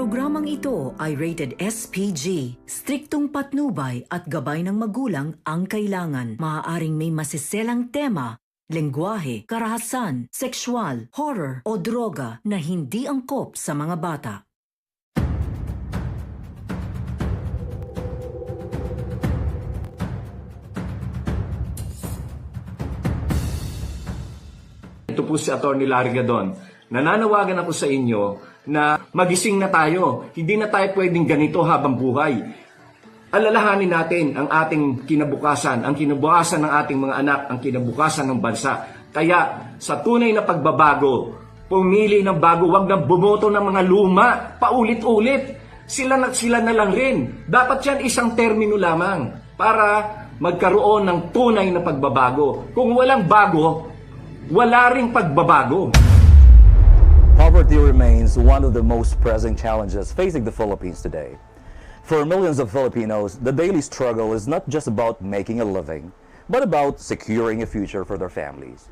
programang ito ay rated SPG. Striktong patnubay at gabay ng magulang ang kailangan. Maaaring may masiselang tema, lengguwahe, karahasan, sexual, horror o droga na hindi angkop sa mga bata. Ito po si Atty. Larry Gadon. Nananawagan ako sa inyo na magising na tayo. Hindi na tayo pwedeng ganito habang buhay. Alalahanin natin ang ating kinabukasan, ang kinabukasan ng ating mga anak, ang kinabukasan ng bansa. Kaya sa tunay na pagbabago, pumili ng bago, wag na bumoto ng mga luma, paulit-ulit. Sila na lang rin. Dapat yan isang termino lamang para magkaroon ng tunay na pagbabago. Kung walang bago, wala ring pagbabago. Poverty remains one of the most pressing challenges facing the Philippines today. For millions of Filipinos, the daily struggle is not just about making a living, but about securing a future for their families.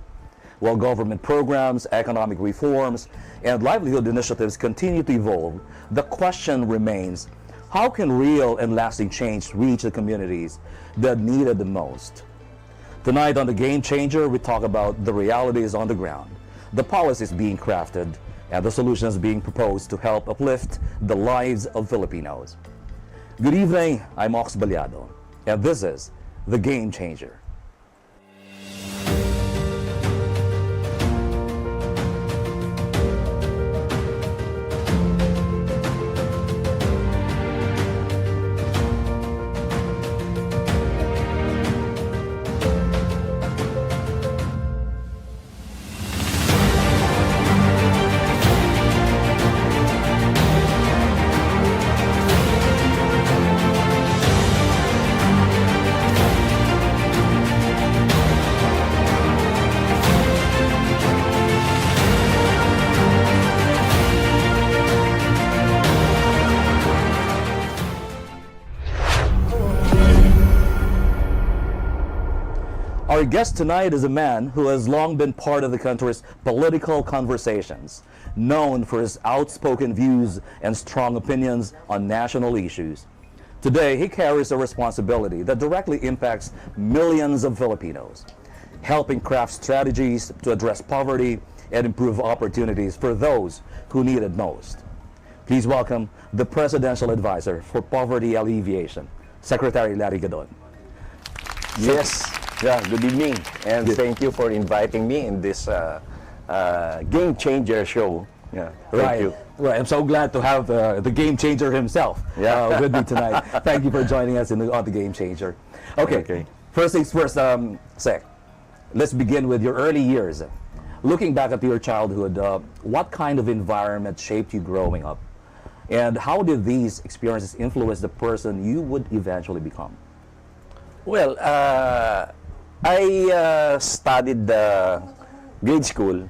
While government programs, economic reforms, and livelihood initiatives continue to evolve, the question remains, how can real and lasting change reach the communities that need it the most? Tonight on The Game Changer, we talk about the realities on the ground, the policies being crafted, and the solutions being proposed to help uplift the lives of Filipinos. Good evening, I'm Ox Ballado, and this is The Game Changer. Our guest tonight is a man who has long been part of the country's political conversations, known for his outspoken views and strong opinions on national issues. Today, he carries a responsibility that directly impacts millions of Filipinos, helping craft strategies to address poverty and improve opportunities for those who need it most. Please welcome the Presidential Advisor for Poverty Alleviation, Secretary Larry Gadon. Yes. Yeah, good evening, and thank you for inviting me in this Game Changer show. Yeah, thank you. Right, I'm so glad to have the Game Changer himself with me tonight. Thank you for joining us on the Game Changer. Okay. First things first, Sec, let's begin with your early years. Looking back at your childhood, what kind of environment shaped you growing up? And how did these experiences influence the person you would eventually become? Well, I studied grade school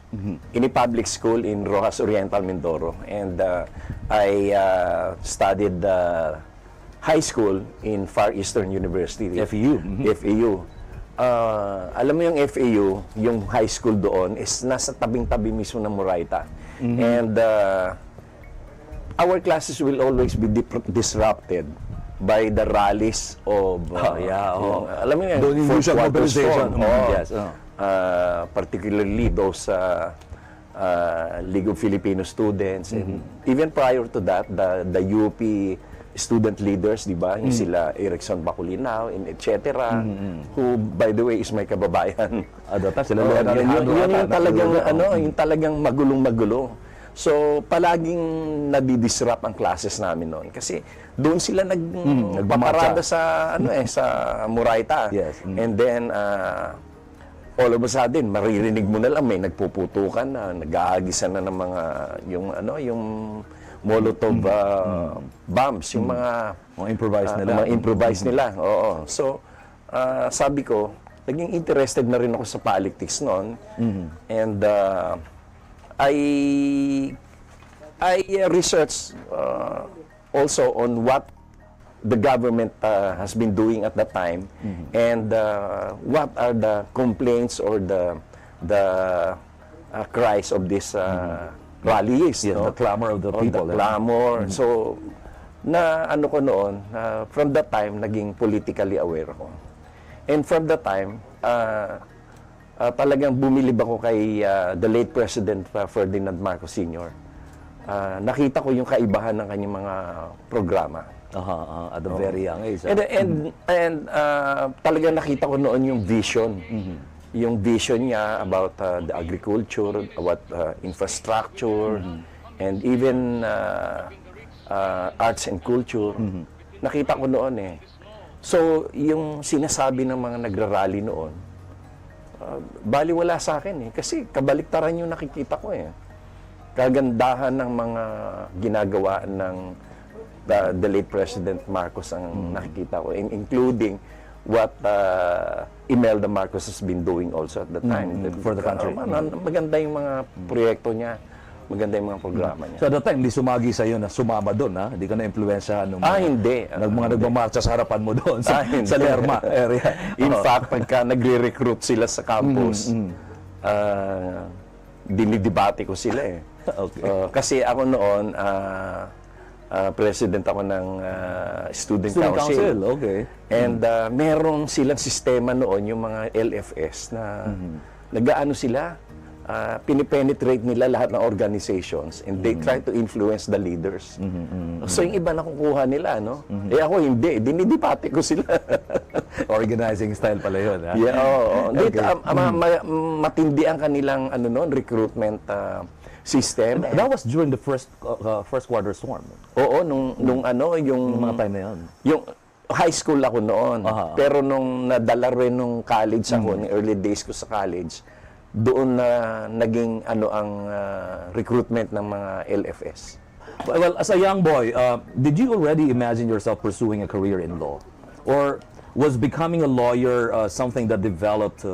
in a public school in Rojas Oriental, Mindoro, and I studied high school in Far Eastern University. FEU. FEU. Alam mo yung FEU, yung high school doon is nasa tabing-tabi mismo ng Moraita. And our classes will always be disrupted by the rallies of alam mo yan, yung usual mobilization. Yes. Particularly those League of Filipino Students, and even prior to that, the UP student leaders, di ba? Yung sila Erickson Baculinaw, and etc. Who, by the way, is my kababayan. Yun yung talagang yung talagang magulong-magulo. So, palaging nadidisrupt ang classes namin noon. Kasi doon sila nagpaparada sa, sa Moraita. Yes. And then, all of a sudden, maririnig mo na lang, may nagpuputukan na, nag-aagisan na ng mga, yung Molotov bombs, yung mga improvised nila. Mga improvised nila, oo. So, sabi ko, naging interested na rin ako sa politics noon. And, I researched also on what the government has been doing at that time, and what are the complaints or the cries of these rallies, Yeah, no? the clamor of the Oh, people. the clamor. So, na ano ko noon, from that time, naging politically aware ako. And from that time, talagang bumilib ako kay the late President Ferdinand Marcos Sr. Nakita ko yung kaibahan ng kanyang mga programa. At a very young age. And talagang nakita ko noon yung vision. Yung vision niya about the agriculture, about infrastructure, and even arts and culture. Nakita ko noon eh. So, yung sinasabi ng mga nagrarally noon, baliwala sa akin eh. Kasi kabaliktaran yung nakikita ko eh. Kagandahan ng mga ginagawa ng the late President Marcos ang nakikita ko, including what Imelda Marcos has been doing also at the time. For the country. Maganda yung mga proyekto niya. Maganda yung mga programa niya. So at that time, hindi sumagi sa'yo na sumama doon, ha? Hindi ka na-influensyahan ng mga, Hindi. mga nagmamarcha sa harapan mo doon, sa Lerma area. In fact, pagka nagre-recruit sila sa campus, dinidebate ko sila eh. Okay. Kasi ako noon, president ako ng student council. Okay. And meron silang sistema noon, yung mga LFS na nag-aano sila, pinipenetrate nila lahat ng organizations and they try to influence the leaders. So yung iba nakukuha nila, no? Eh ako hindi, dinidipate ko sila. Organizing style pala yun, ha? Yeah, oo. Okay. Matindi ang kanilang ano noon, recruitment system. That was during the first quarter storm. Oo, nung ano, yung Mga time na yun. yung high school ako noon. Pero nung nadala rin nung college ako, ng early days ko sa college, doon na naging ano ang recruitment ng mga LFS. Well, as a young boy, did you already imagine yourself pursuing a career in law? Or was becoming a lawyer something that developed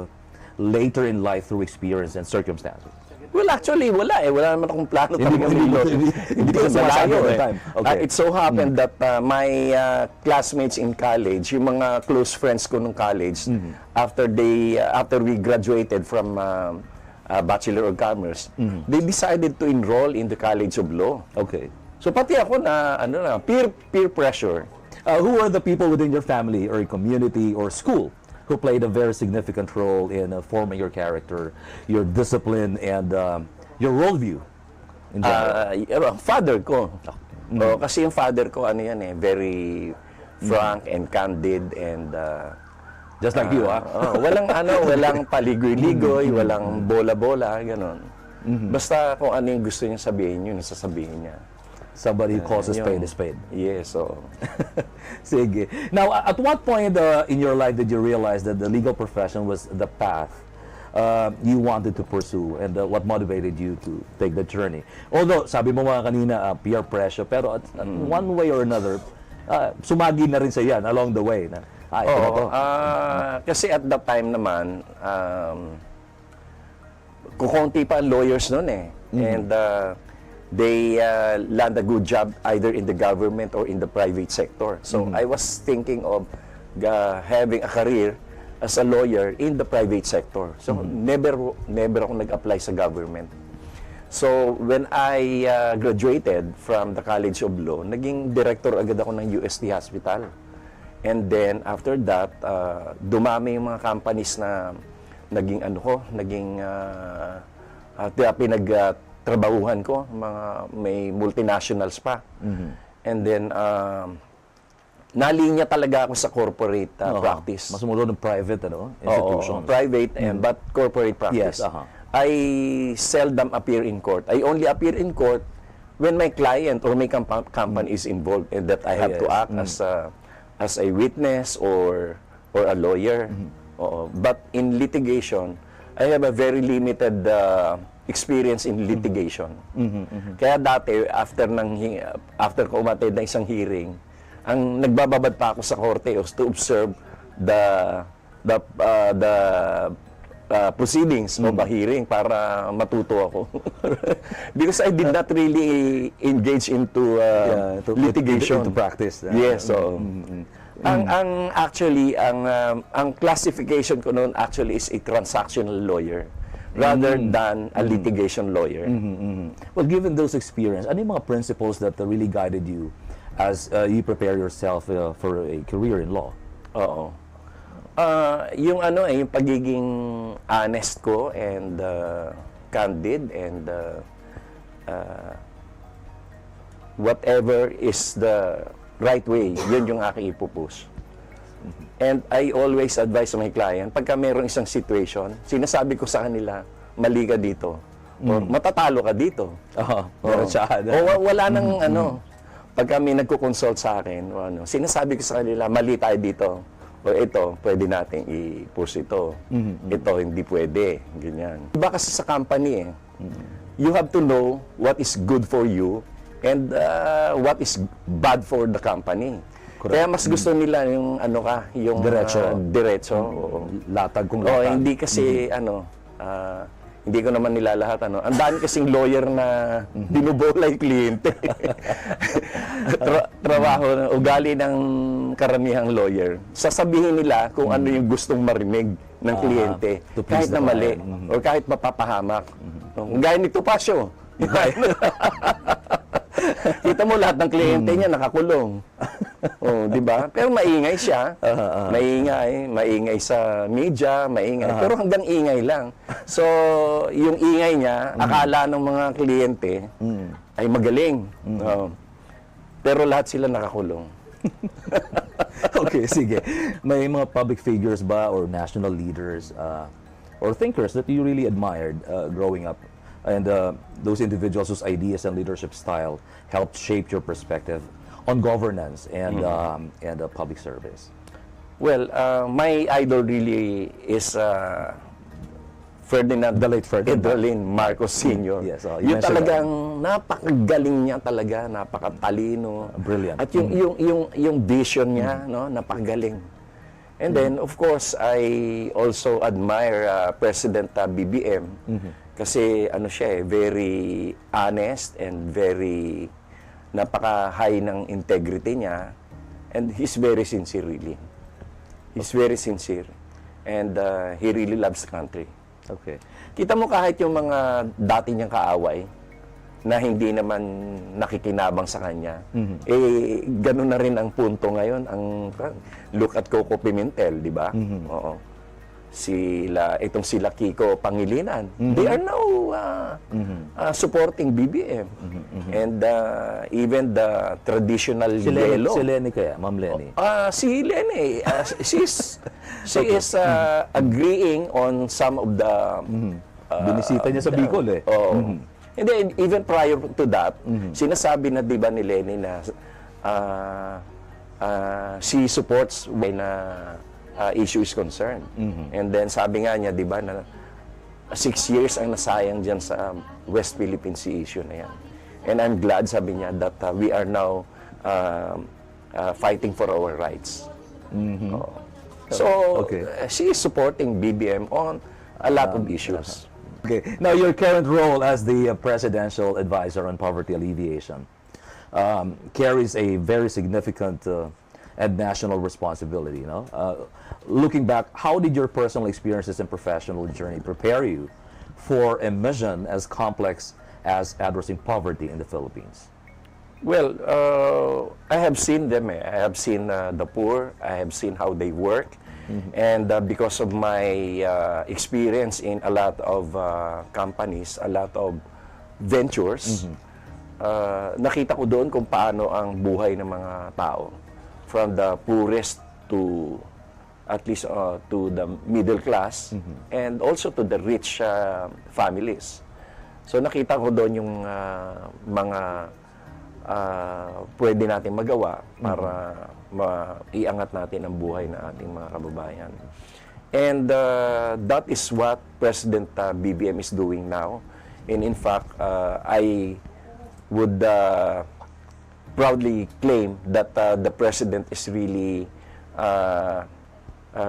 later in life through experience and circumstances? Well, actually, wala eh. Wala naman akong plano talaga Hindi ko sumasabi malayo all the eh. time. Okay. It so happened that my classmates in college, yung mga close friends ko nung college, after we graduated from Bachelor of Commerce, they decided to enroll in the College of Law. Okay. So pati ako na peer pressure. Who are the people within your family or community or school who played a very significant role in forming your character, your discipline, and your worldview? Father ko. Kasi yung father ko, ano yan eh, very frank and candid and just like you, walang paligoy-ligoy, walang bola-bola, ganon. Basta kung ano yung gusto niya sabihin, yun sasabihin niya. Somebody who calls a spade a spade. Yes, so. Sige. Now, at what point in your life did you realize that the legal profession was the path you wanted to pursue, and what motivated you to take the journey? Although, sabi mo mga kanina, peer pressure, pero at one way or another, sumagi na rin sa yan along the way. Na, ito na to. Kasi at that time naman, kukunti pa ang lawyers noon eh. And they land a good job either in the government or in the private sector. So I was thinking of having a career as a lawyer in the private sector. So never ako nag-apply sa government. So when I graduated from the College of Law, naging director agad ako ng UST Hospital. And then after that, dumami yung mga companies na naging pinagtrabahuhan ko, may multinationals pa. And then, nalinya talaga ako sa corporate practice. Mas umulo ng private institutions. Private, but corporate practice. Yes, I seldom appear in court. I only appear in court when my client or my company is involved and that I have to act as a witness or a lawyer. But in litigation, I have a very limited experience in litigation. Kaya dati, after ko umattend ng isang hearing, ang nagbababad pa ako sa korte was to observe the proceedings of a hearing para matuto ako. Because I did not really engage into litigation. Into practice. Yes, so ang classification ko noon actually is a transactional lawyer. rather than a litigation lawyer. Well, given those experience, ano yung mga principles that really guided you as you prepare yourself for a career in law? Oo. Yung yung pagiging honest ko and candid and whatever is the right way, yun yung aking ipupush. And I always advise sa my client, pagka mayroong isang situation, sinasabi ko sa kanila, mali ka dito. Or matatalo ka dito. Wala nang pagka may nagko-consult sa akin, sinasabi ko sa kanila, mali tayo dito. O ito, pwede nating i-push ito. Ito, hindi pwede. Ganyan. Iba kasi sa company you have to know what is good for you and what is bad for the company. Correct. Kaya mas gusto nila yung yung diretso. Latag kung latag. Hindi kasi hindi ko naman nilalahat ang dami kasing lawyer na binubola yung kliyente. Trabaho, ugali ng karamihang lawyer. Sasabihin nila kung ano yung gustong marinig ng kliyente, kahit na mali or kahit mapapahamak. Gaya ni Topacio. Kita mo lahat ng kliyente niya nakakulong. Di ba? Pero maingay siya. Maingay sa media, maingay. Pero hanggang ingay lang. So, yung ingay niya, akala ng mga kliyente ay magaling. Pero lahat sila nakakulong. Okay, sige. May mga public figures ba or national leaders or thinkers that you really admired growing up? And those individuals whose ideas and leadership style helped shape your perspective on governance and public service? Well, my idol really is Ferdinand, the late Ferdinand Marcos Sr. Yes, yung talagang napakagaling niya talaga, napakatalino. Brilliant. At yung vision niya, napakagaling. And then, of course, I also admire President BBM. Kasi siya very honest and very napaka-high ng integrity niya. And he's very sincere really. He's very sincere. And he really loves the country. Okay. Kita mo kahit yung mga dati niyang kaaway na hindi naman nakikinabang sa kanya, ganun na rin ang punto ngayon. Look at Coco Pimentel, di ba? Oo. Itong sila Kiko Pangilinan. They are now supporting BBM. And even the traditional yellow. Si Lenny kaya, Ma'am Lenny? Si Lenny, she is agreeing on some of the... Binisita niya sa Bicol And then, even prior to that, sinasabi na di ba ni Lenny na she supports when issue is concerned. And then sabi nga niya, di ba, na 6 years ang nasayang dyan sa West Philippine Sea issue na yan. And I'm glad, sabi niya, that we are now fighting for our rights. So, she is supporting BBM on a lot of issues. Okay. Now, your current role as the presidential advisor on poverty alleviation carries a very significant and national responsibility. Looking back, how did your personal experiences and professional journey prepare you for a mission as complex as addressing poverty in the Philippines? Well, I have seen them. I have seen the poor. I have seen how they work. And because of my experience in a lot of companies, a lot of ventures, nakita ko doon kung paano ang buhay ng mga tao. From the poorest to at least to the middle class and also to the rich families. So nakita ko doon yung mga pwede natin magawa para maiangat natin ang buhay ng ating mga kababayan. And that is what President BBM is doing now. And in fact, I would proudly claim that the President is really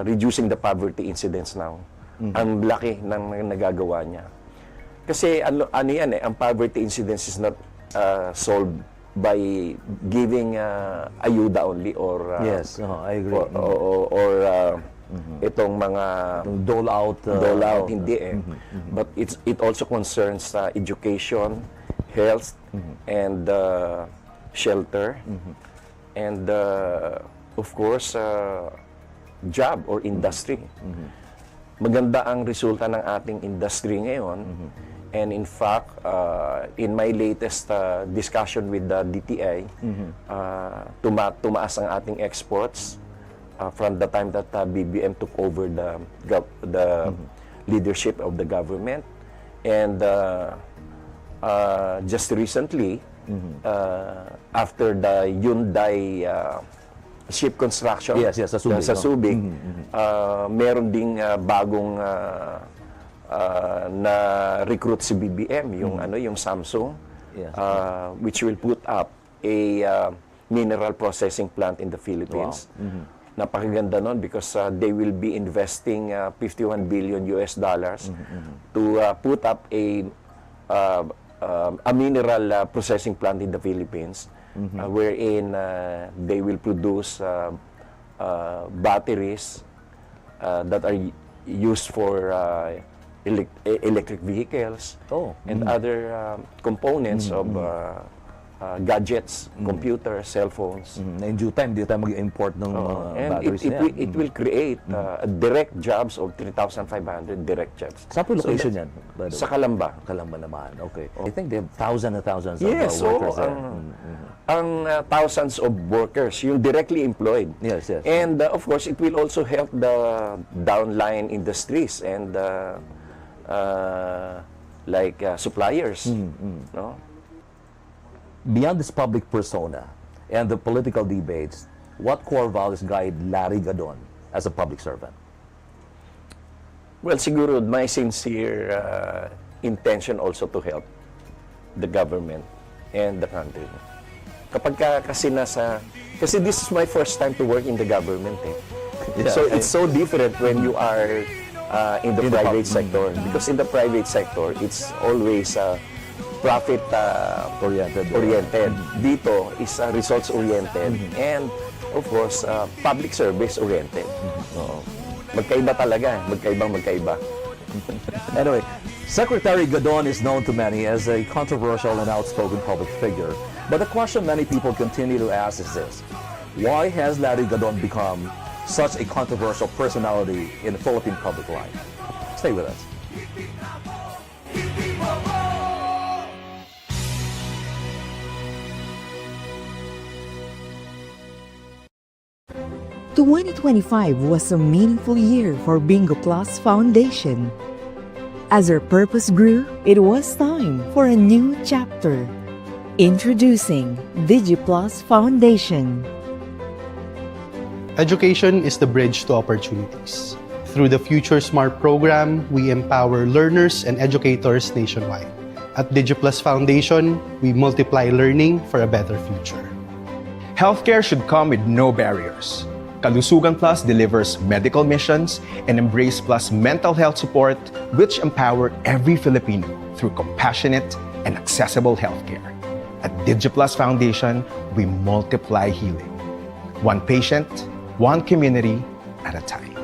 reducing the poverty incidence now. Ang laki ng nagagawa niya. Kasi ano yan ang poverty incidence is not solved by giving ayuda only or yes, I agree. Or itong mga Dole out. hindi eh. But it also concerns education, health, and shelter, and of course, job or industry. Maganda ang resulta ng ating industry ngayon. And in fact, in my latest discussion with the DTI, tumaas ang ating exports from the time that BBM took over the leadership of the government. And just recently, after the Hyundai ship construction sa Subic, meron ding bagong na recruit si BBM, yung Samsung, which will put up a mineral processing plant in the Philippines. Napakaganda nun because they will be investing $51 billion to put up a mineral processing plant in the Philippines, wherein they will produce batteries that are used for electric vehicles and other components of gadgets, computers, cell phones. In due time, di tayo mag-import ng And batteries na yan. it will create direct jobs of 3,500 direct jobs. Saan po location yan? By the Sa way? Kalamba. Kalamba naman. Okay. I think they have thousands and thousands of Yes, so workers there. ang thousands of workers, yung directly employed. Yes. And of course, it will also help the downline industries and like suppliers. No? Beyond this public persona and the political debates, what core values guide Larry Gadon as a public servant? Well, siguro my sincere intention also to help the government and the country. Kasi this is my first time to work in the government eh. So it's so different when you are in the private sector, because in the private sector it's always profit oriented. Dito is results oriented and of course public service oriented. Magkaiba talaga, magkaiba. Anyway, Secretary Gadon is known to many as a controversial and outspoken public figure. But the question many people continue to ask is this: why has Larry Gadon become such a controversial personality in the Philippine public life? Stay with us. 2025 was a meaningful year for Bingo Plus Foundation. As our purpose grew, it was time for a new chapter. Introducing DigiPlus Foundation. Education is the bridge to opportunities. Through the Future Smart program, we empower learners and educators nationwide. At DigiPlus Foundation, we multiply learning for a better future. Healthcare should come with no barriers. Kalusugan Plus delivers medical missions, and Embrace Plus mental health support, which empower every Filipino through compassionate and accessible healthcare. At DigiPlus Foundation, we multiply healing. One patient, one community at a time.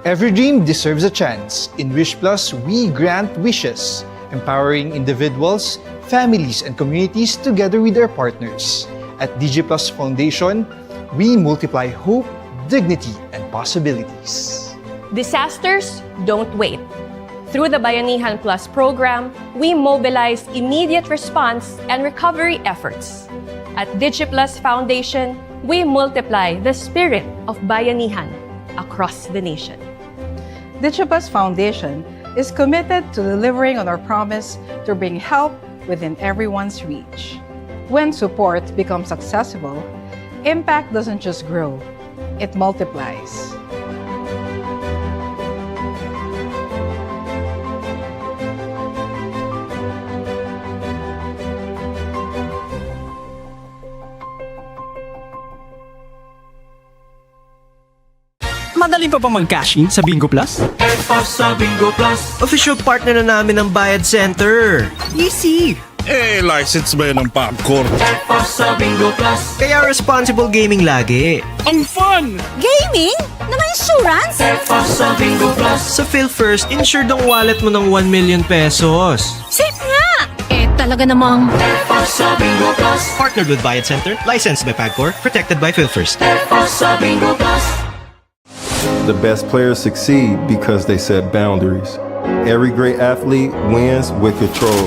Every dream deserves a chance. In Wish Plus, we grant wishes, empowering individuals, families, and communities together with their partners. At DigiPlus Foundation, we multiply hope, dignity, and possibilities. Disasters don't wait. Through the Bayanihan Plus program, we mobilize immediate response and recovery efforts. At DigiPlus Foundation, we multiply the spirit of Bayanihan across the nation. DigiPlus Foundation is committed to delivering on our promise to bring help within everyone's reach. When support becomes accessible, impact doesn't just grow, it multiplies. Madaling pa mag-cash in sa Bingo Plus? Sa Bingo Plus, official partner na namin ng Bayad Center. Easy! License ba yun ng popcorn? Kaya responsible gaming lagi. Ang fun! Gaming? Na may insurance? Sa PhilFirst, insured ang wallet mo ng 1 million pesos. Safe nga! Talaga namang... Partnered with Bayad Center, licensed by PAGCOR, protected by PhilFirst. The best players succeed because they set boundaries. Every great athlete wins with control.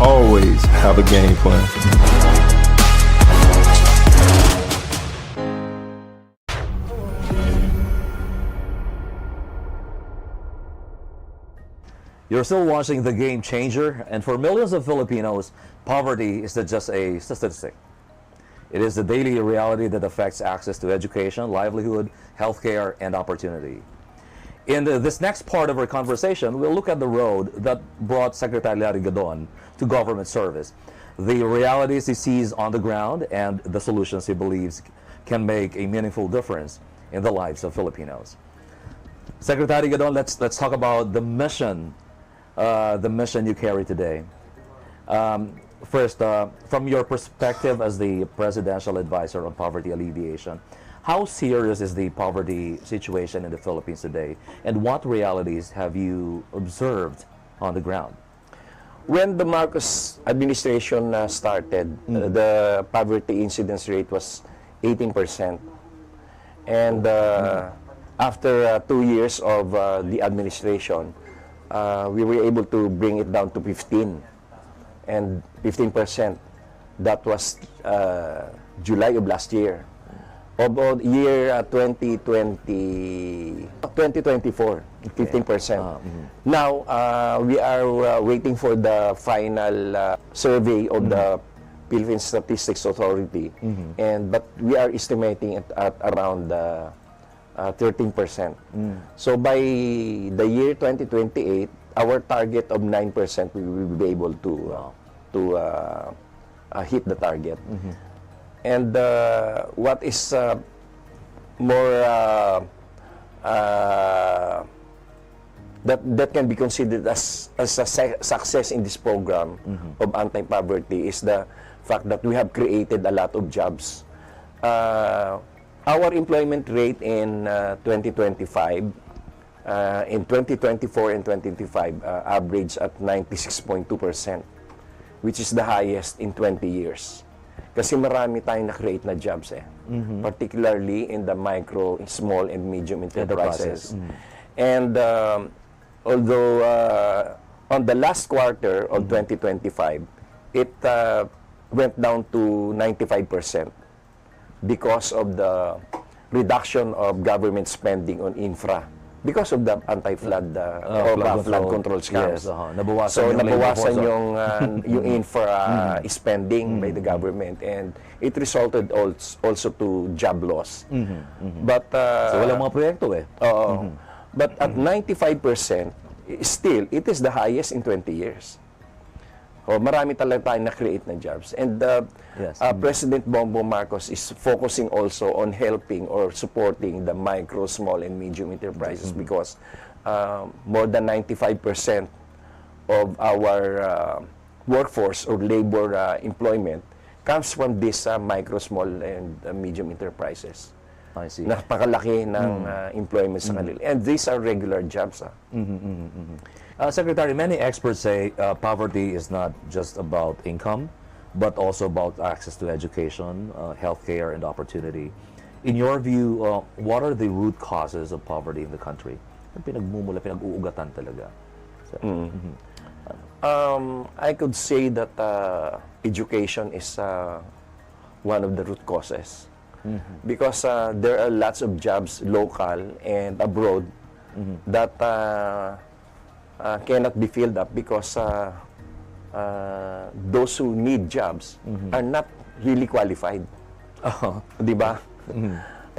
Always have a game plan. You're still watching The Game Changer, and for millions of Filipinos, poverty is not just a statistic. It is the daily reality that affects access to education, livelihood, healthcare, and opportunity. In this next part of our conversation, we'll look at the road that brought Secretary Larry Gadon to government service, the realities he sees on the ground, and the solutions he believes can make a meaningful difference in the lives of Filipinos. Secretary Gadon, let's talk about the mission you carry today. First, from your perspective as the Presidential Advisor on Poverty Alleviation, how serious is the poverty situation in the Philippines today, and what realities have you observed on the ground? When the Marcos administration started, the poverty incidence rate was 18%. And after 2 years of the administration, we were able to bring it down to 15%. And 15%, that was July of last year. About year 2024, 15%. Now, we are waiting for the final survey of the Philippine Statistics Authority, but we are estimating it at around 13%. So by the year 2028, our target of 9%, we will be able to hit the target. And what is more that can be considered as a success in this program of anti-poverty is the fact that we have created a lot of jobs. Our employment rate in 2025, in 2024 and 2025, average at 96.2%, which is the highest in 20 years. Kasi marami tayong na-create na jobs particularly in the micro, small, and medium enterprises. And although on the last quarter of 2025, it went down to 95% because of the reduction of government spending on infra. Because of the anti-flood flood control scams. Yes, nabawasan so yung nabawasan yung infra spending by the government, and it resulted also to job loss. But so walang mga proyekto but at 95%, still it is the highest in 20 years. Marami talaga tayong na-create na jobs. And President Bongbong Marcos is focusing also on helping or supporting the micro, small, and medium enterprises because more than 95% of our workforce or labor employment comes from these micro, small, and medium enterprises. I see. Napakalaki ng employment sa kanila. And these are regular jobs. Secretary, many experts say poverty is not just about income, but also about access to education, healthcare, and opportunity. In your view, what are the root causes of poverty in the country? Pinag-uugatan talaga. I could say that education is one of the root causes. Because there are lots of jobs local and abroad that cannot be filled up because those who need jobs are not really qualified. Diba?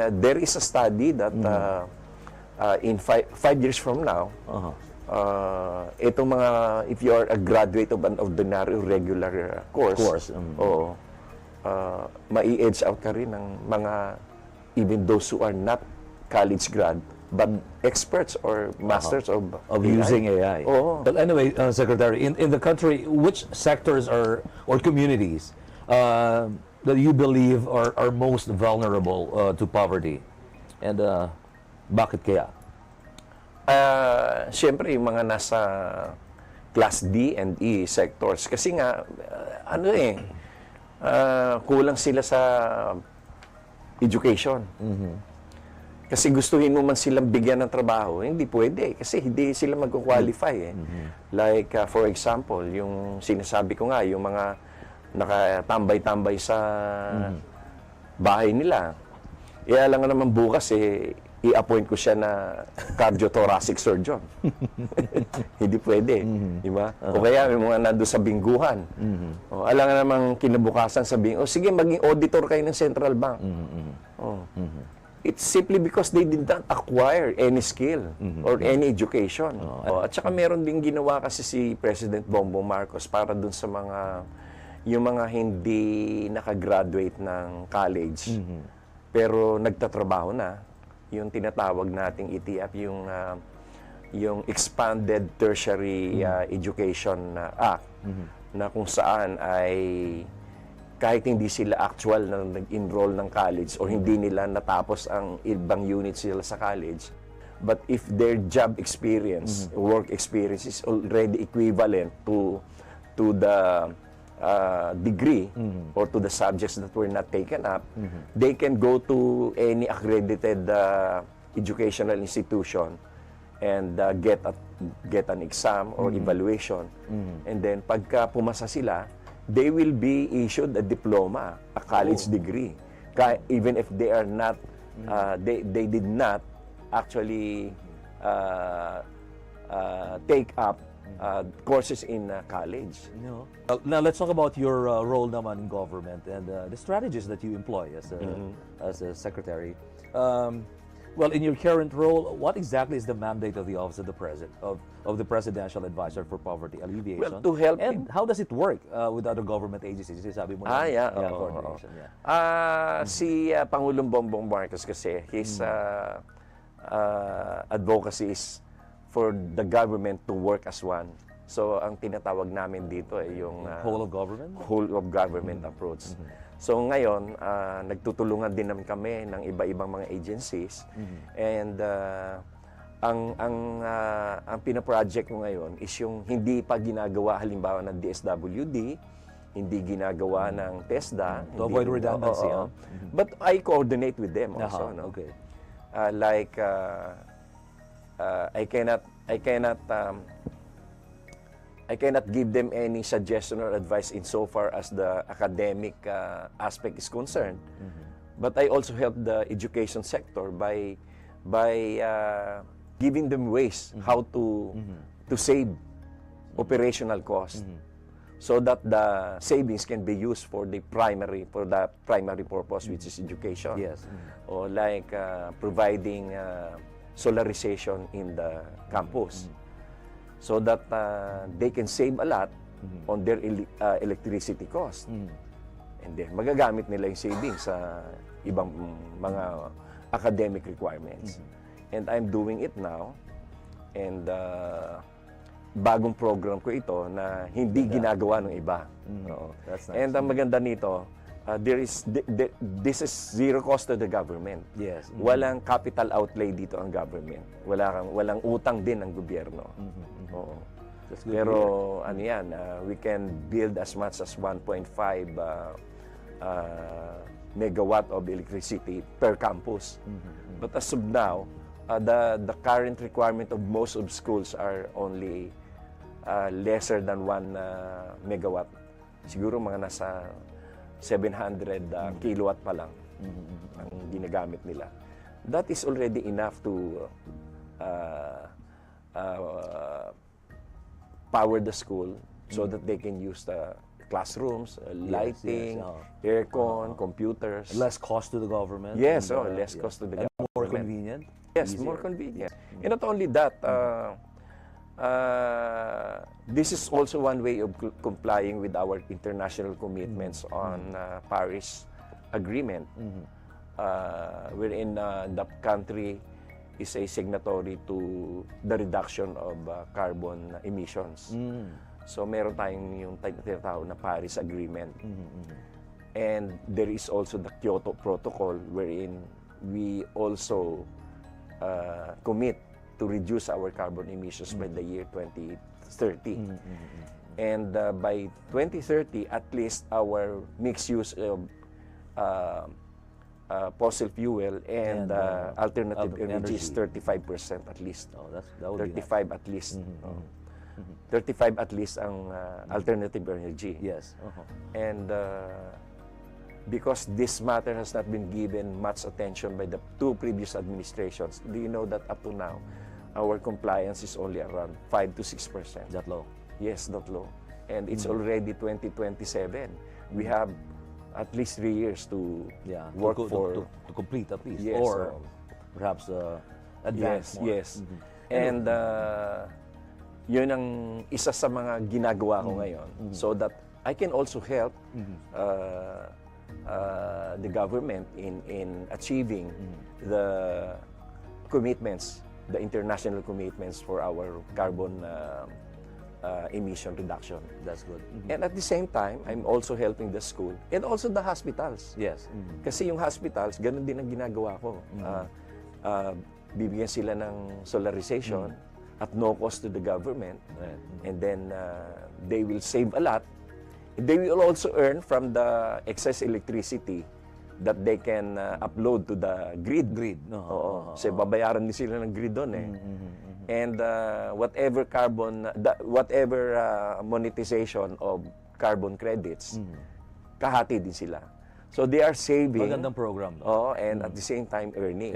There is a study that in 5 years from now, itong mga, if you are a graduate of an ordinary regular course, mai-edge out ka rin ng mga, even those who are not college grad, but experts or masters of using AI. Oo. But anyway, Secretary, in the country, which sectors or communities that you believe are most vulnerable to poverty? And bakit kaya? Siyempre, yung mga nasa Class D and E sectors. Kasi nga, kulang sila sa education. Kasi gustuhin mo man silang bigyan ng trabaho, hindi pwede. Kasi hindi sila mag-qualify. Like, for example, yung sinasabi ko nga, yung mga nakatambay-tambay sa bahay nila. Alam nga naman bukas, i-appoint ko siya na cardiothoracic surgeon. Hindi pwede. Di ba? O kaya may mga nando sa bingguhan. Alam nga namang kinabukasan sabihin, sige, maging auditor kayo ng Central Bank. It's simply because they did not acquire any skill or any education. At saka meron din ginawa kasi si President Bongbong Marcos para dun sa yung mga hindi nakagraduate ng college, pero nagtatrabaho na, yung tinatawag nating ETF, yung Expanded Tertiary Education Act, na kung saan ay kahit hindi sila actual na nag-enroll ng college or hindi nila natapos ang ibang units sila sa college, but if their job experience, work experience is already equivalent to the degree or to the subjects that were not taken up, they can go to any accredited educational institution and get an exam or evaluation. And then pagka pumasa sila, they will be issued a diploma, a college degree, even if they are not, they did not actually take up courses in college. Now let's talk about your role naman in government and the strategies that you employ as a secretary. Well, in your current role, what exactly is the mandate of the Office of the President, of the Presidential Advisor for Poverty Alleviation? Well, to help and how does it work with other government agencies? Sabi mo coordination. Si Pangulong Bongbong Marcos kasi, his advocacy is for the government to work as one. So, ang tinatawag namin dito ay yung whole of government? Whole of government approach. So ngayon, nagtutulungan din naman kami ng iba-ibang mga agencies. And ang pina-project ko ngayon is yung hindi pa ginagawa halimbawa ng DSWD, hindi ginagawa ng TESDA. To avoid redundancy. But I coordinate with them also. Okay. I cannot give them any suggestion or advice insofar as the academic aspect is concerned. But I also help the education sector by giving them ways how to save operational cost, so that the savings can be used for the primary purpose, which is education. Yes. Or like providing solarization in the campus, so that they can save a lot on their electricity cost. And then, magagamit nila yung savings sa ibang mga academic requirements. And I'm doing it now. And bagong program ko ito na hindi ginagawa ng iba. That's nice. And ang maganda nito, this is zero cost to the government. Yes. Walang capital outlay dito ang government. Walang utang din ang gobyerno. Oo. Pero ano yan, we can build as much as 1.5 megawatt of electricity per campus. But as of now, the current requirement of most of schools are only lesser than 1 megawatt. Siguro mga nasa 700 kilowatt pa lang ang ginagamit nila. That is already enough to power the school so that they can use the classrooms, lighting, aircon, computers. Less cost to the government. Yes, less cost to the government. And more convenient. Yes, more convenient. And not only that, this is also one way of complying with our international commitments on Paris Agreement, wherein the country is a signatory to the reduction of carbon emissions. So meron tayong yung tinatawag na Paris Agreement. And there is also the Kyoto Protocol wherein we also commit to reduce our carbon emissions by the year 2030. And by 2030, at least our mixed use of fossil fuel and alternative energy is 35% at least. Oh, that would 35 at least. 35 at least ang alternative energy. Yes. And because this matter has not been given much attention by the two previous administrations, do you know that up to now, our compliance is only around 5 to 6%. That low? Yes, that low. And it's already 2027. We have at least 3 years to work to complete at least. Yes, or perhaps advance more. Yes. And yun ang isa sa mga ginagawa ko ngayon, so that I can also help the government in achieving the commitments, the international commitments for our carbon emission reduction. That's good. And at the same time, I'm also helping the school and also the hospitals. Yes. Kasi yung hospitals, ganun din ang ginagawa ko. Bibigyan sila ng solarization at no cost to the government. And then they will save a lot. They will also earn from the excess electricity that they can upload to the grid. Oo. Kasi babayaran din sila ng grid doon eh. And whatever monetization of carbon credits, kahati din sila. So they are saving. Magandang program. And at the same time earning.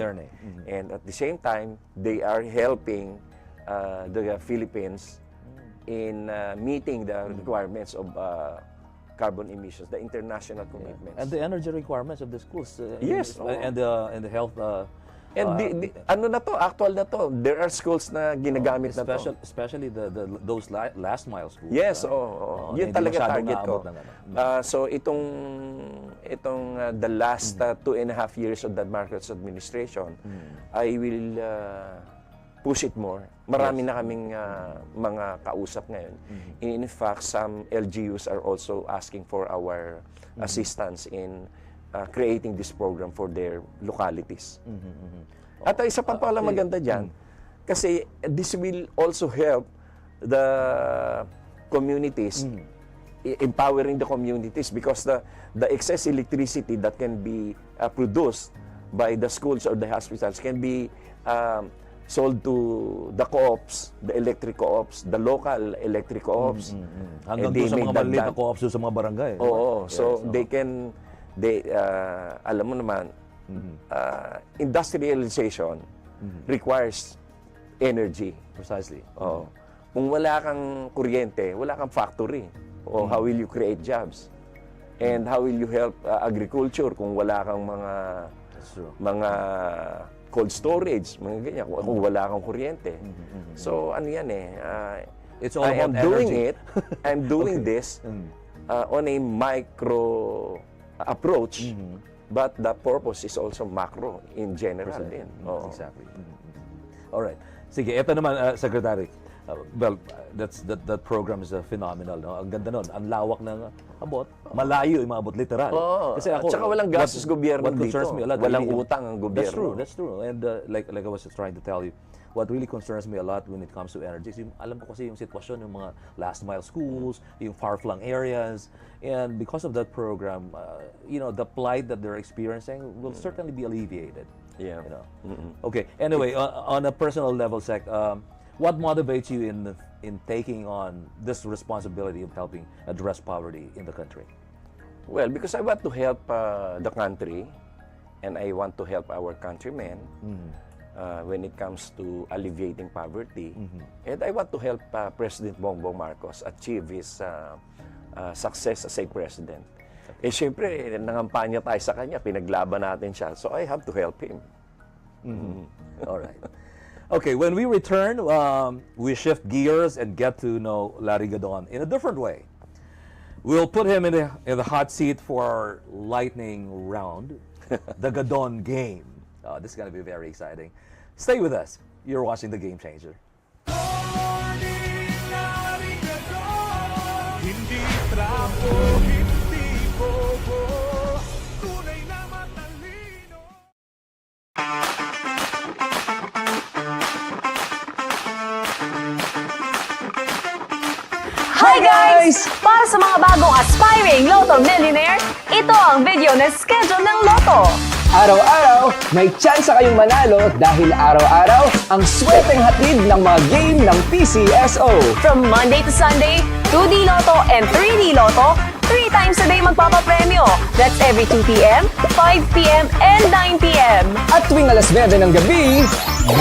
And at the same time, they are helping the Philippines in meeting the requirements of carbon emissions, the international commitments. And the energy requirements of the schools. Yes. And the health. And ano na to, actual na to. There are schools na ginagamit na to. Especially those last mile schools. Yes, yun talaga target ko. So itong the last 2.5 years of the Marcos administration, I will push it more. Marami na kaming mga kausap ngayon. In fact, some LGUs are also asking for our assistance in creating this program for their localities. At isa pa pala maganda dyan, kasi this will also help the communities, empowering the communities, because the excess electricity that can be produced by the schools or the hospitals can be sold to the co-ops, the electric co-ops, the local electric co-ops. Hanggang doon sa mga maliit na co-ops doon sa mga barangay. Oo. So alam mo naman, industrialization requires energy. Precisely. Kung wala kang kuryente, wala kang factory. How will you create jobs? And how will you help agriculture kung wala kang mga cold storage, mga ganyan, kung wala kang kuryente. So, ano yan it's all about energy. I'm doing this on a micro approach, but the purpose is also macro in general din. Exactly. All right. Sige, ito naman, Secretary. Well, that program is phenomenal. No? Ang ganda nun. Ang lawak ng abot. Malayo yung abot, literal. Kasi ako, tsaka walang gastos gobyerno dito. Walang utang ang gobyerno. That's true. And like I was trying to tell you, what really concerns me a lot when it comes to energy is alam ko kasi yung sitwasyon ng mga last mile schools, yung far-flung areas, and because of that program, the plight that they're experiencing will certainly be alleviated. Yeah. Okay. Anyway, on a personal level, Sec, what motivates you in taking on this responsibility of helping address poverty in the country? Well, because I want to help the country, and I want to help our countrymen when it comes to alleviating poverty. And I want to help President Bongbong Marcos achieve his success as a president. Siyempre, nangampanya tayo sa kanya, pinaglaban natin siya. So I have to help him. All right. Okay, when we return, we shift gears and get to know Larry Gadon in a different way. We'll put him in the hot seat for our lightning round, the Gadon Game. This is going to be very exciting. Stay with us. You're watching The Game Changer. Hindi trapo, hindi bobo, tunay na matalino. Hi guys! Para sa mga bagong aspiring Lotto millionaires, ito ang video na schedule ng Lotto. Araw-araw, may tsansa kayong manalo dahil araw-araw ang swerteng hatid ng mga game ng PCSO. From Monday to Sunday, 2D Lotto and 3D Lotto, 3 times a day magpapapremyo. That's every 2 p.m., 5 p.m., and 9 p.m. At tuwing alas 9 ng gabi,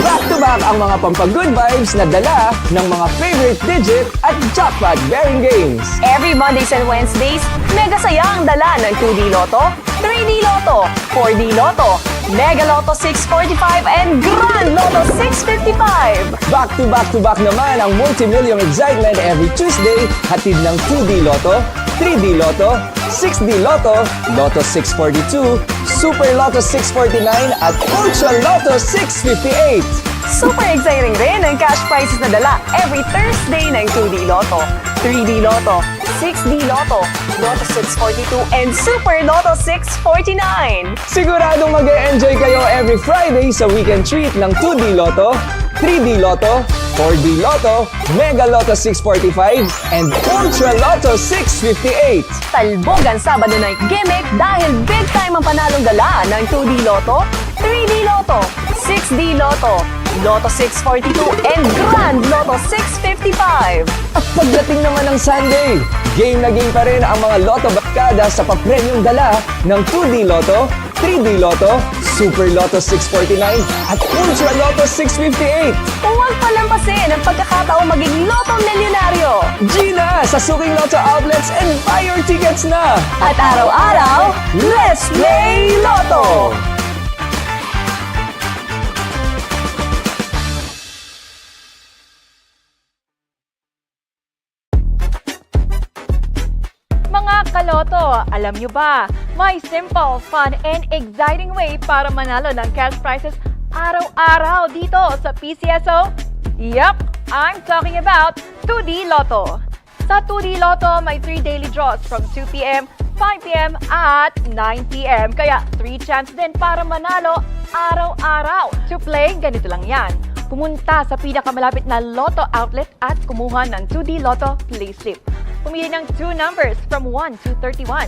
back-to-back ang mga pampagood vibes na dala ng mga favorite digit at jackpot-bearing games. Every Mondays and Wednesdays, mega saya ang dala ng 2D Lotto, 3D Lotto, 4D Lotto, Mega Lotto 645, and Grand Lotto 655. Back-to-back-to-back naman ang multi-million excitement every Tuesday, hatid ng 2D Lotto, 3D Lotto, 6D Lotto, Lotto 642, Super Lotto 649, at Ultra Lotto 658. Super exciting rin ang cash prizes na dala every Thursday ng 2D Lotto, 3D Lotto, 6D Lotto, Lotto 642, and Super Lotto 649. Siguradong mag-e-enjoy kayo every Friday sa weekend treat ng 2D Lotto, 3D Lotto, 4D Lotto, Mega Lotto 645, and Ultra Lotto 658. Talbog ang Sabado night gimmick dahil big time ang panalong dala ng 2D Lotto, 3D Lotto, 6D Lotto, Lotto 642, and Grand Lotto 655. At pagdating naman ng Sunday, game na game pa rin ang mga Lotto barkada sa papremyong dala ng 2D Lotto, 3D Lotto, Super Lotto 649, at Ultra Lotto 658. Huwag palampasin ang pagkakataong maging Lotto Milyonaryo. Gina, sa suking Lotto outlets and buy your tickets na! At araw-araw, let's play Lotto! Mga kaloto, alam nyo ba, may simple, fun, and exciting way para manalo ng cash prizes araw-araw dito sa PCSO? Yup, I'm talking about 2D Lotto. Sa 2D Lotto, may 3 daily draws from 2 p.m., 5 p.m. at 9 p.m. Kaya 3 chance din para manalo araw-araw. To play, ganito lang yan. Pumunta sa pinakamalapit na Lotto outlet at kumuha ng 2D Lotto play slip. Pumili ng 2 numbers from 1 to 31.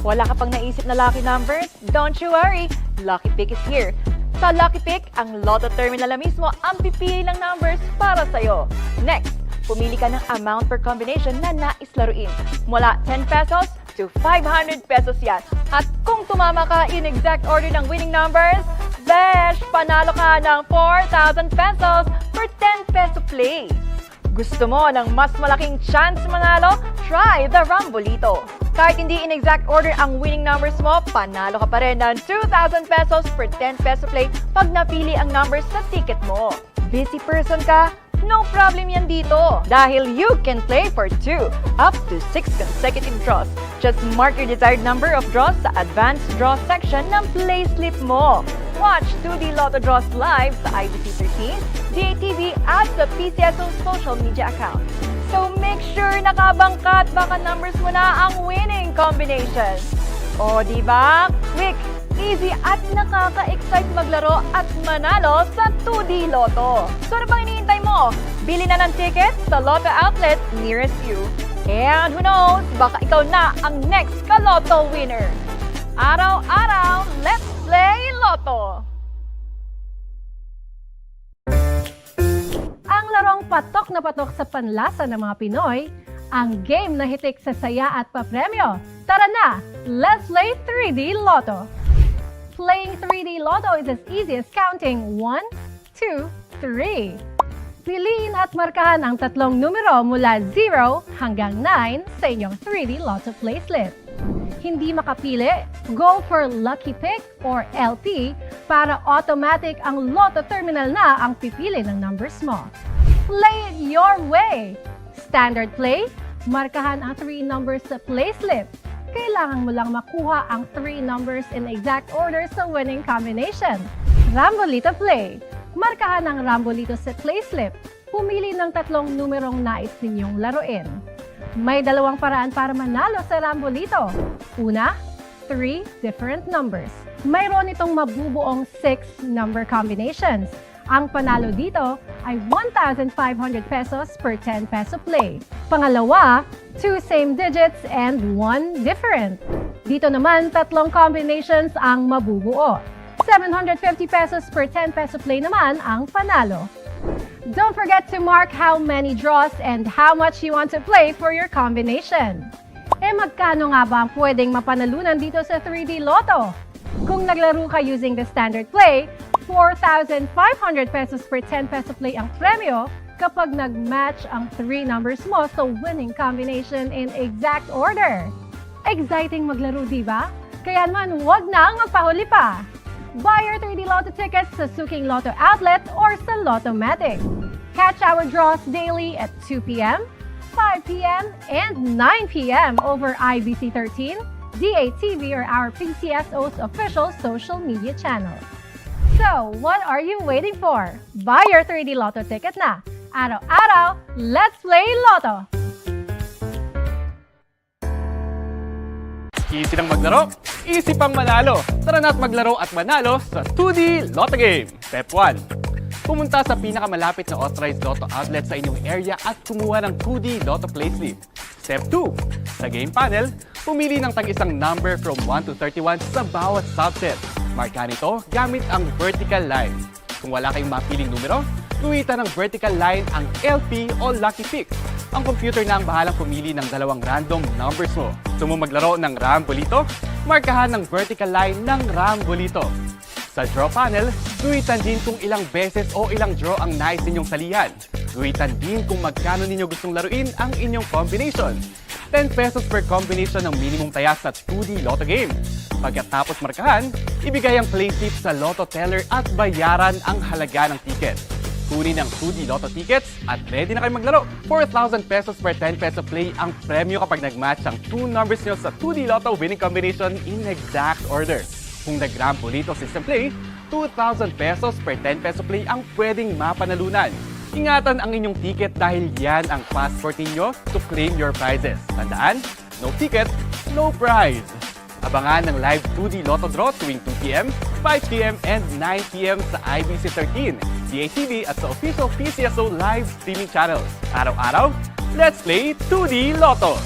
Wala ka pang naisip na lucky numbers? Don't you worry! Lucky Pick is here. Sa Lucky Pick, ang Lotto Terminal na mismo ang pipili ng numbers para sa'yo. Next, pumili ka ng amount per combination na nais laruin. Mula 10 pesos to 500 pesos yan. At kung tumama ka in exact order ng winning numbers, besh, panalo ka ng 4,000 pesos for 10 peso play. Gusto mo ng mas malaking chance manalo? Try the Rambolito. Kahit hindi in exact order ang winning numbers mo, panalo ka pa rin ng 2,000 pesos per 10 peso play pag napili ang numbers sa ticket mo. Busy person ka? No problem yan dito. Dahil you can play for 2 up to 6 consecutive draws. Just mark your desired number of draws sa advanced draw section ng play slip mo. Watch 2D Lotto Draws live sa IBC 13, DATV at sa PCSO social media account. So make sure nakabangka at baka numbers mo na ang winning combination. O diba? Quick, easy at nakaka-excite maglaro at manalo sa 2D Lotto. So ano bang iniintay mo? Bili na ng ticket sa Lotto outlet nearest you. And who knows, baka ikaw na ang next ka-Lotto winner. Araw-araw, let's play Lotto! Ang larong patok na patok sa panlasa ng mga Pinoy, ang game na hitik sa saya at papremyo. Tara na, let's play 3D Lotto! Playing 3D Lotto is as easy as counting 1, 2, 3. Piliin at markahan ang tatlong numero mula 0 hanggang 9 sa inyong 3D Lotto play slip. Hindi makapili, go for Lucky Pick or LP para automatic ang Lotto Terminal na ang pipili ng numbers mo. Play it your way! Standard play, markahan ang 3 numbers sa play slip. Kailangan mo lang makuha ang 3 numbers in exact order sa winning combination. Rambolito play, Markahan ang Rambolito sa playslip. Pumili ng 3 numerong nais ninyong laruin. May 2 paraan para manalo sa Rambolito. Una, 3 different numbers. Mayroon itong mabubuong 6 number combinations. Ang panalo dito ay 1,500 pesos per 10 peso play. Pangalawa, 2 same digits and 1 different. Dito naman, 3 combinations ang mabubuo. 750 pesos per 10 peso play naman ang panalo. Don't forget to mark how many draws and how much you want to play for your combination. Magkano nga ba ang pwedeng mapanalunan dito sa 3D Lotto? Kung naglaro ka using the standard play, 4,500 pesos per 10 peso play ang premyo kapag nag-match ang 3 numbers mo sa winning combination in exact order. Exciting maglaro, di ba? Kaya naman, huwag nang magpahuli pa! Buy your 3D Lotto tickets sa Suking Lotto Outlet or sa Lottomatic. Catch our draws daily at 2 p.m., 5 p.m., and 9 p.m. over IBC 13, DATV, or our PCSO's official social media channels. So, what are you waiting for? Buy your 3D Lotto ticket na! Araw-araw, let's play Lotto! Easy lang maglaro, easy pang manalo. Tara na't maglaro at manalo sa 2D Lotto Game. Step 1. Pumunta sa pinakamalapit na authorized Lotto outlet sa inyong area at kumuha ng 2D Lotto playslip. Step 2. Sa game panel, pumili ng tag-isang number from 1 to 31 sa bawat subset. Markahan ito gamit ang vertical line. Kung wala kayong mapiling numero, guhitan ng vertical line ang LP o Lucky Pick. Ang computer na ang bahalang pumili ng 2 random numbers mo. Gusto mo maglaro ng Rambolito? Markahan ng vertical line ng Rambolito. Sa draw panel, guhitan din kung ilang beses o ilang draw ang nais ninyong salihan. Guhitan din kung magkano ninyo gustong laruin ang inyong combination. 10 pesos per combination ang minimum taya sa 2D Lotto Game. Pagkatapos markahan, ibigay ang playslip sa Lotto Teller at bayaran ang halaga ng ticket. Kunin ang 2D Lotto tickets at ready na kayo maglaro. 4,000 pesos per 10 peso play ang premyo kapag nag-match ang 2 numbers nyo sa 2D Lotto winning combination in exact order. Kung nag-Rambolito system play, 2,000 pesos per 10 peso play ang pwedeng mapanalunan. Ingatan ang inyong ticket dahil yan ang passport ninyo to claim your prizes. Tandaan, no ticket, no prize. Abangan ng live 2D Lotto draw tuwing 2 p.m., 5 p.m., and 9 p.m. sa IBC 13, DATV at sa official PCSO live streaming channels. Araw-araw, let's play 2D Lotto!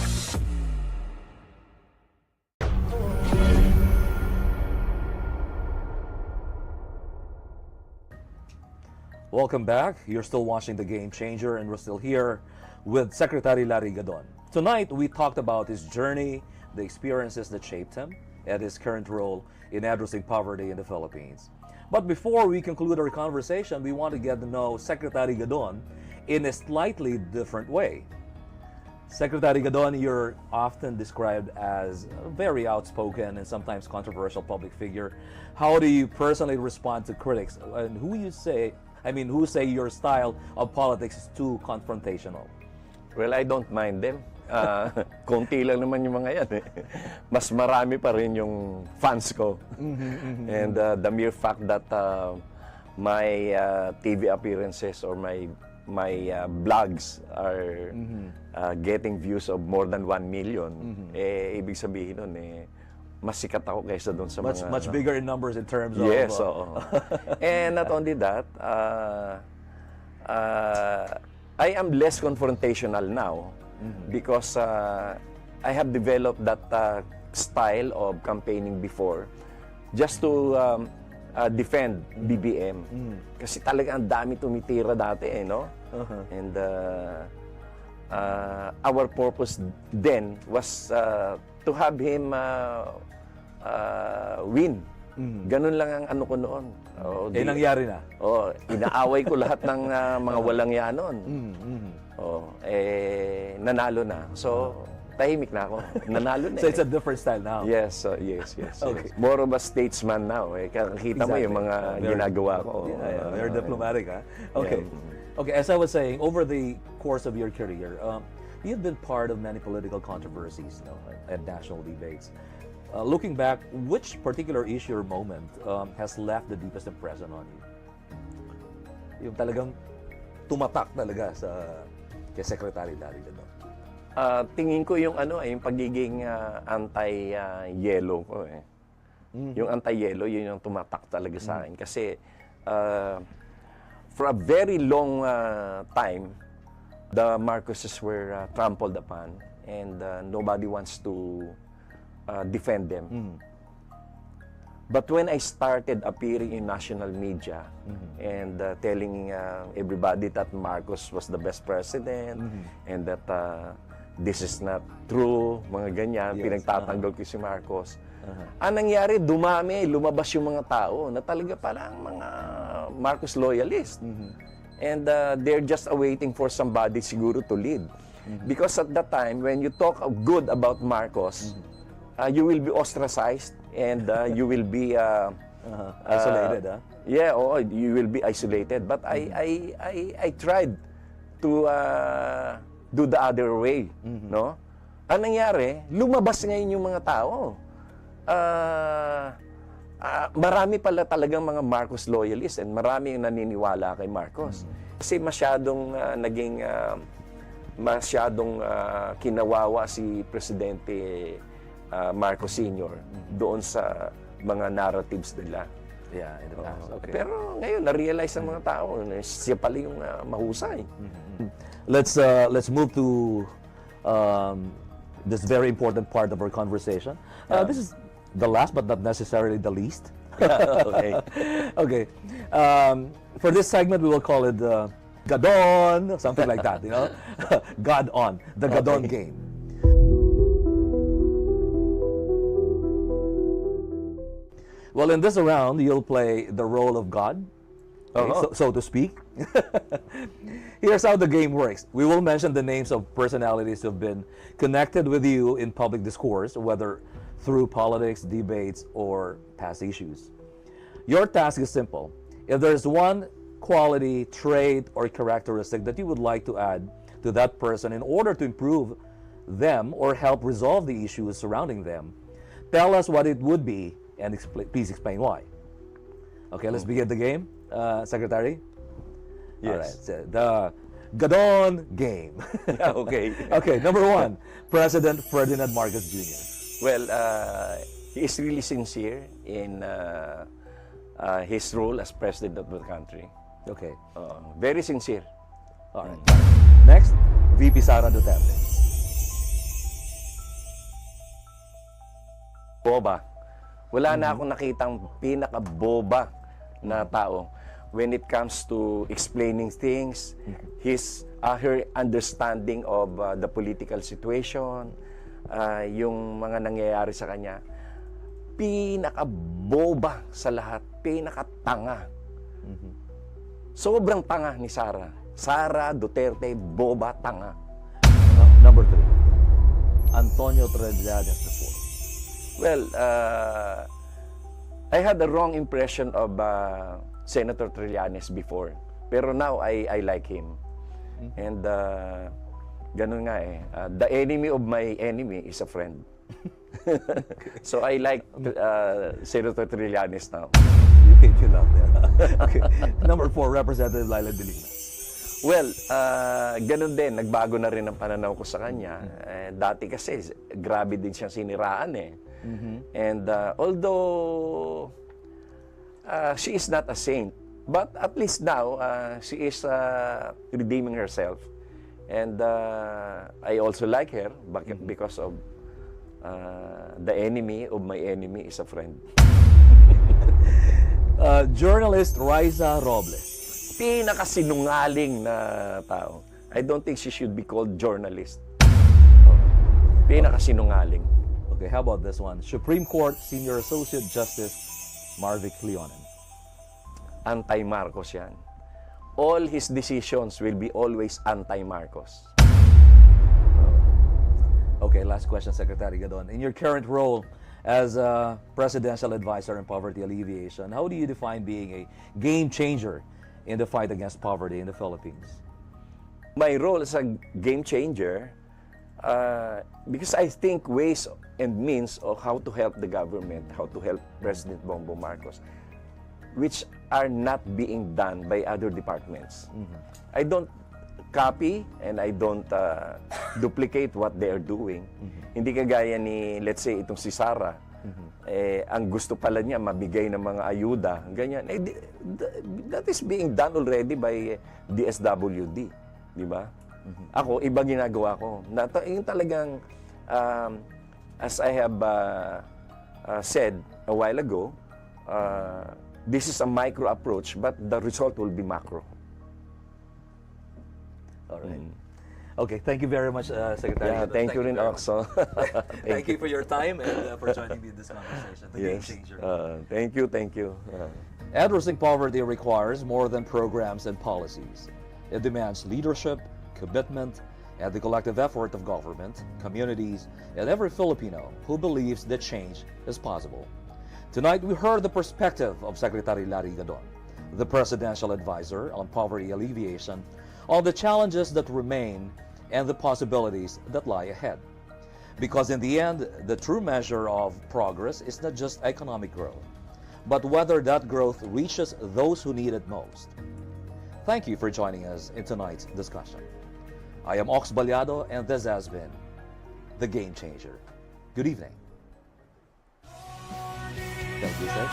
Welcome back. You're still watching The Game Changer, and we're still here with Secretary Larry Gadon. Tonight, we talked about his journey, the experiences that shaped him, and his current role in addressing poverty in the Philippines. But before we conclude our conversation, we want to get to know Secretary Gadon in a slightly different way. Secretary Gadon, you're often described as a very outspoken and sometimes controversial public figure. How do you personally respond to critics, and who say your style of politics is too confrontational? Well, I don't mind them. Konti lang naman yung mga yan eh. Mas marami pa rin yung fans ko. And the mere fact that my TV appearances or my vlogs are getting views of more than 1 million, ibig sabihin nun mas sikat ako kaysa doon sa mga... Much bigger in numbers in terms of... Yes, and not only that, I am less confrontational now because I have developed that style of campaigning before just to defend BBM. Kasi talaga ang dami tumitira dati no? And our purpose then was to have him win. Ganun lang ang ano ko noon. Nangyari na? Inaaway ko lahat ng mga walang yanon. Nanalo na. So, tahimik na ako. Nanalo na. So, it's a different style now? Yes. Okay. More of a statesman now. Kita mo yung mga ginagawa ko. Very diplomatic, ha? Okay. Okay, as I was saying, over the course of your career, you've been part of many political controversies and national debates. Looking back, which particular issue or moment has left the deepest impression on you? Yung talagang tumatak talaga kay Secretary Larry Gadon? Tingin ko yung yung pagiging anti-yellow ko eh. Yung anti-yellow, yun yung tumatak talaga sa akin. Kasi for a very long time, the Marcoses were trampled upon and nobody wants to defend them. But when I started appearing in national media and telling everybody that Marcos was the best president and that this is not true, mga ganyan, pinagtatanggol ko si Marcos. Ang nangyari, lumabas yung mga tao na talaga parang mga Marcos loyalist. And they're just awaiting for somebody siguro to lead. Because at that time, when you talk good about Marcos, you will be ostracized and you will be isolated. Yeah, you will be isolated. But I tried to do the other way, no? Ang nangyari, lumabas ngayon yung mga tao. Marami pala talagang mga Marcos loyalists and marami yung naniniwala kay Marcos. Kasi masyadong kinawawa si Presidente Marcos Sr. doon sa mga narratives nila. Yeah, in the past. Okay. Pero ngayon, na-realize ng mga tao na siya pala yung mahusay. Let's move to this very important part of our conversation. This is the last but not necessarily the least. Okay. Okay. For this segment, we will call it Gadon, something like that, you know? God on, the Gadon Game. Well, in this round, you'll play the role of God, okay, so to speak. Here's how the game works. We will mention the names of personalities who have been connected with you in public discourse, whether through politics, debates, or past issues. Your task is simple. If there's one quality, trait, or characteristic that you would like to add to that person in order to improve them or help resolve the issues surrounding them, tell us what it would be and please explain why. Okay, let's begin the game. Secretary? Yes. All right, so the Gadon Game. Okay. Okay, number one, President Ferdinand Marcos Jr. Well, he is really sincere in his role as president of the country. Okay. Very sincere. All right. Next, VP Sara Duterte. Boba. Wala na akong nakitang pinaka-boba na tao when it comes to explaining things, her understanding of the political situation, yung mga nangyayari sa kanya. Pinaka-boba sa lahat, pinaka-tanga. Sobrang tanga ni Sara. Sara Duterte, boba, tanga. Number three, Antonio Trillanes IV. Well, I had a wrong impression of Senator Trillanes before. Pero now, I like him. And ganun nga eh. The enemy of my enemy is a friend. So I like Senator Trillanes now. You love that. Okay. Number four, Representative Laila de Lima. Well, ganun din. Nagbago na rin ang pananaw ko sa kanya. Dati kasi, grabe din siyang siniraan eh. And although she is not a saint, but at least now, she is redeeming herself. And I also like her because of the enemy of my enemy is a friend. Journalist Raisa Robles. Pinakasinungaling na tao. I don't think she should be called journalist. Pinakasinungaling. Okay, how about this one? Supreme Court Senior Associate Justice Marvic Leonen. Anti-Marcos yan. All his decisions will be always anti-Marcos. Okay, last question, Secretary Gadon. In your current role as a presidential advisor in poverty alleviation, how do you define being a game changer in the fight against poverty in the Philippines? My role as a game changer, because I think ways and means of how to help the government, how to help President Bongbong Marcos. which are not being done by other departments. I don't copy and I don't duplicate what they are doing. Hindi kagaya ni, let's say, itong si Sarah. Ang gusto pala niya mabigay ng mga ayuda, ganyan. That is being done already by DSWD, di ba? Ako, iba ginagawa ko. Yung talagang, as I have said a while ago, this is a micro approach, but the result will be macro. All right. Okay, thank you very much, Secretary. Yeah, thank you rin, Oxo. Thank you for your time and for joining me in this conversation. The Game Yes. Changer. Thank you, thank you. Addressing poverty requires more than programs and policies. It demands leadership, commitment, and the collective effort of government, communities, and every Filipino who believes that change is possible. Tonight, we heard the perspective of Secretary Larry Gadon, the Presidential Advisor on Poverty Alleviation, on the challenges that remain and the possibilities that lie ahead. Because in the end, the true measure of progress is not just economic growth, but whether that growth reaches those who need it most. Thank you for joining us in tonight's discussion. I am Ox Ballado, and this has been The Game Changer. Good evening. Thank you, sir.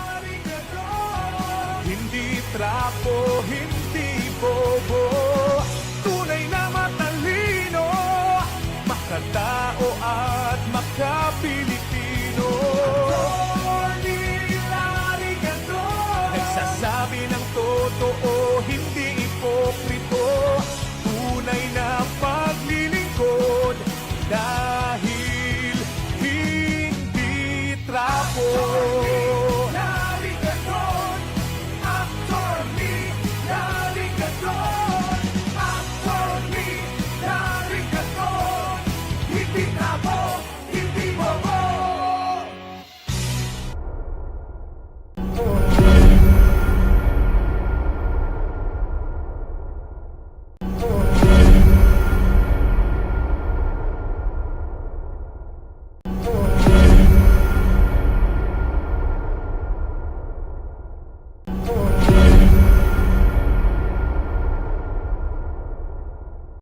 Hindi trapo, hindi bobo.